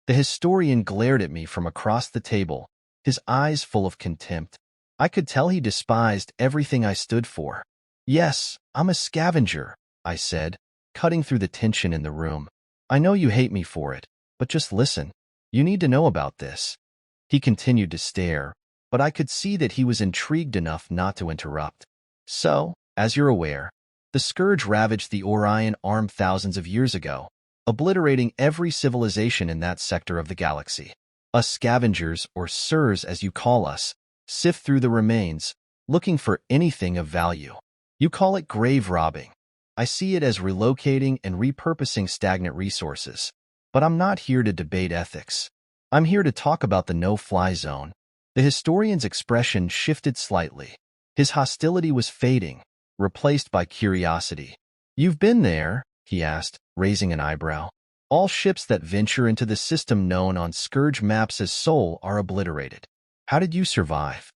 The historian glared at me from across the table, his eyes full of contempt. I could tell he despised everything I stood for. Yes, I'm a scavenger, I said, cutting through the tension in the room. I know you hate me for it, but just listen. You need to know about this. He continued to stare, but I could see that he was intrigued enough not to interrupt. So, as you're aware, the scourge ravaged the Orion Arm thousands of years ago, obliterating every civilization in that sector of the galaxy. Us scavengers, or sirs as you call us, sift through the remains, looking for anything of value. You call it grave robbing. I see it as relocating and repurposing stagnant resources. But I'm not here to debate ethics. I'm here to talk about the no-fly zone. The historian's expression shifted slightly. His hostility was fading, replaced by curiosity. You've been there, he asked, raising an eyebrow. All ships that venture into the system known on Scourge maps as Sol are obliterated. How did you survive?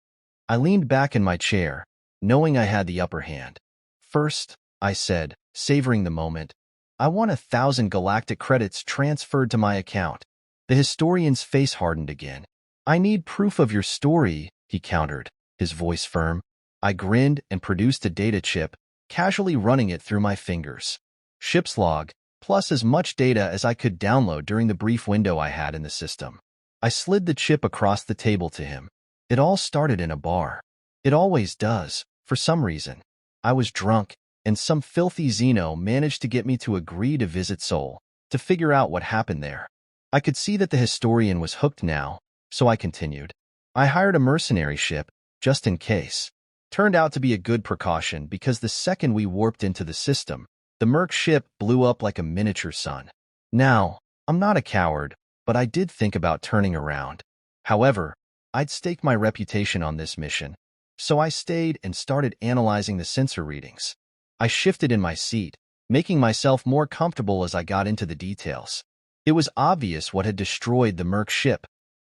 I leaned back in my chair, knowing I had the upper hand. First, I said, savoring the moment, I want 1,000 galactic credits transferred to my account. The historian's face hardened again. I need proof of your story, he countered, his voice firm. I grinned and produced a data chip, casually running it through my fingers. Ship's log, plus as much data as I could download during the brief window I had in the system. I slid the chip across the table to him. It all started in a bar. It always does, for some reason. I was drunk, and some filthy Xeno managed to get me to agree to visit Sol, to figure out what happened there. I could see that the historian was hooked now, so I continued. I hired a mercenary ship, just in case. Turned out to be a good precaution because the second we warped into the system, the Merc ship blew up like a miniature sun. Now, I'm not a coward, but I did think about turning around. However, I'd staked my reputation on this mission, so I stayed and started analyzing the sensor readings. I shifted in my seat, making myself more comfortable as I got into the details. It was obvious what had destroyed the Merc ship.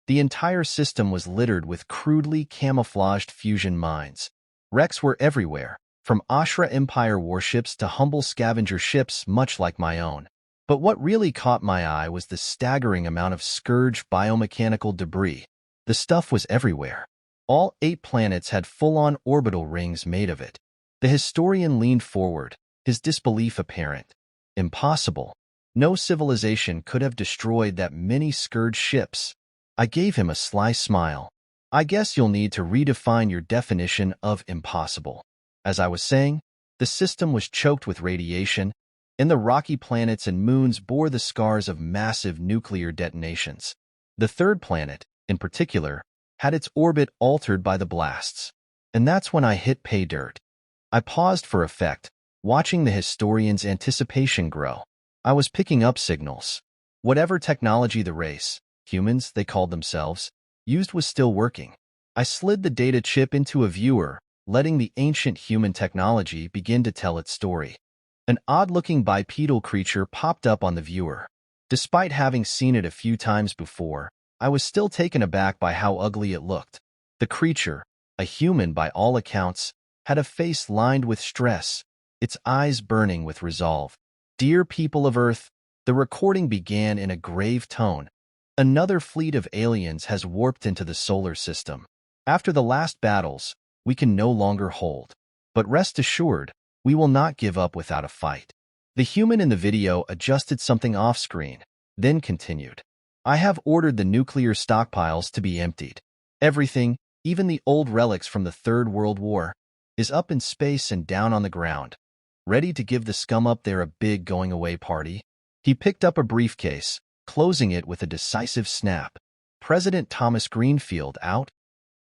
The entire system was littered with crudely camouflaged fusion mines. Wrecks were everywhere, from Ashra Empire warships to humble scavenger ships much like my own. But what really caught my eye was the staggering amount of Scourge biomechanical debris. The stuff was everywhere. All 8 planets had full-on orbital rings made of it. The historian leaned forward, his disbelief apparent. Impossible. No civilization could have destroyed that many Scourge ships. I gave him a sly smile. I guess you'll need to redefine your definition of impossible. As I was saying, the system was choked with radiation, and the rocky planets and moons bore the scars of massive nuclear detonations. The third planet, in particular, had its orbit altered by the blasts. And that's when I hit pay dirt. I paused for effect, watching the historian's anticipation grow. I was picking up signals. Whatever technology the race, humans they called themselves, used was still working. I slid the data chip into a viewer, letting the ancient human technology begin to tell its story. An odd-looking bipedal creature popped up on the viewer. Despite having seen it a few times before, I was still taken aback by how ugly it looked. The creature, a human by all accounts, had a face lined with stress, its eyes burning with resolve. Dear people of Earth, the recording began in a grave tone. Another fleet of aliens has warped into the solar system. After the last battles, we can no longer hold. But rest assured, we will not give up without a fight. The human in the video adjusted something off-screen, then continued. I have ordered the nuclear stockpiles to be emptied. Everything, even the old relics from the Third World War, is up in space and down on the ground, ready to give the scum up there a big going-away party. He picked up a briefcase, closing it with a decisive snap. President Thomas Greenfield out?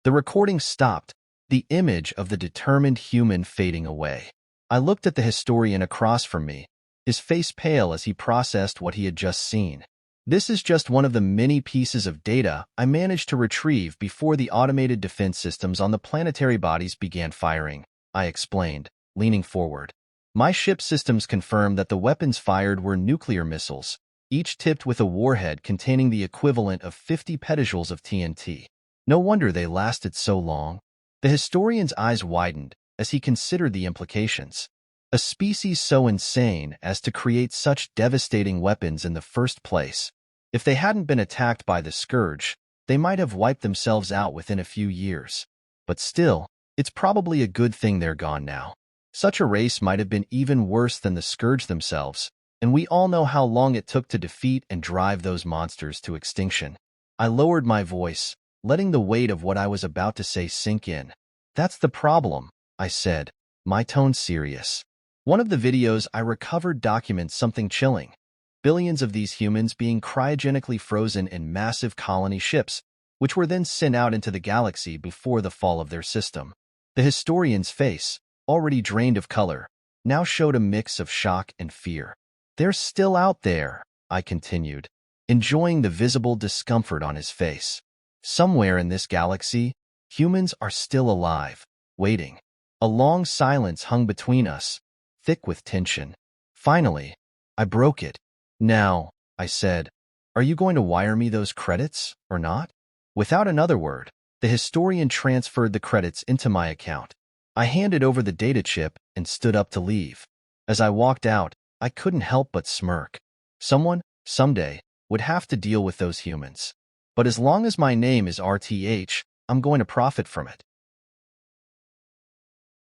The recording stopped, the image of the determined human fading away. I looked at the historian across from me, his face pale as he processed what he had just seen. This is just one of the many pieces of data I managed to retrieve before the automated defense systems on the planetary bodies began firing, I explained, leaning forward. My ship systems confirmed that the weapons fired were nuclear missiles, each tipped with a warhead containing the equivalent of 50 petajoules of TNT. No wonder they lasted so long. The historian's eyes widened as he considered the implications. A species so insane as to create such devastating weapons in the first place. If they hadn't been attacked by the scourge, they might have wiped themselves out within a few years. But still, it's probably a good thing they're gone now. Such a race might have been even worse than the scourge themselves, and we all know how long it took to defeat and drive those monsters to extinction. I lowered my voice, letting the weight of what I was about to say sink in. That's the problem, I said, my tone serious. One of the videos I recovered documents something chilling. Billions of these humans being cryogenically frozen in massive colony ships, which were then sent out into the galaxy before the fall of their system. The historian's face, already drained of color, now showed a mix of shock and fear. They're still out there, I continued, enjoying the visible discomfort on his face. Somewhere in this galaxy, humans are still alive, waiting. A long silence hung between us, thick with tension. Finally, I broke it. Now, I said, are you going to wire me those credits, or not? Without another word, the historian transferred the credits into my account. I handed over the data chip and stood up to leave. As I walked out, I couldn't help but smirk. Someone, someday, would have to deal with those humans. But as long as my name is RTH, I'm going to profit from it.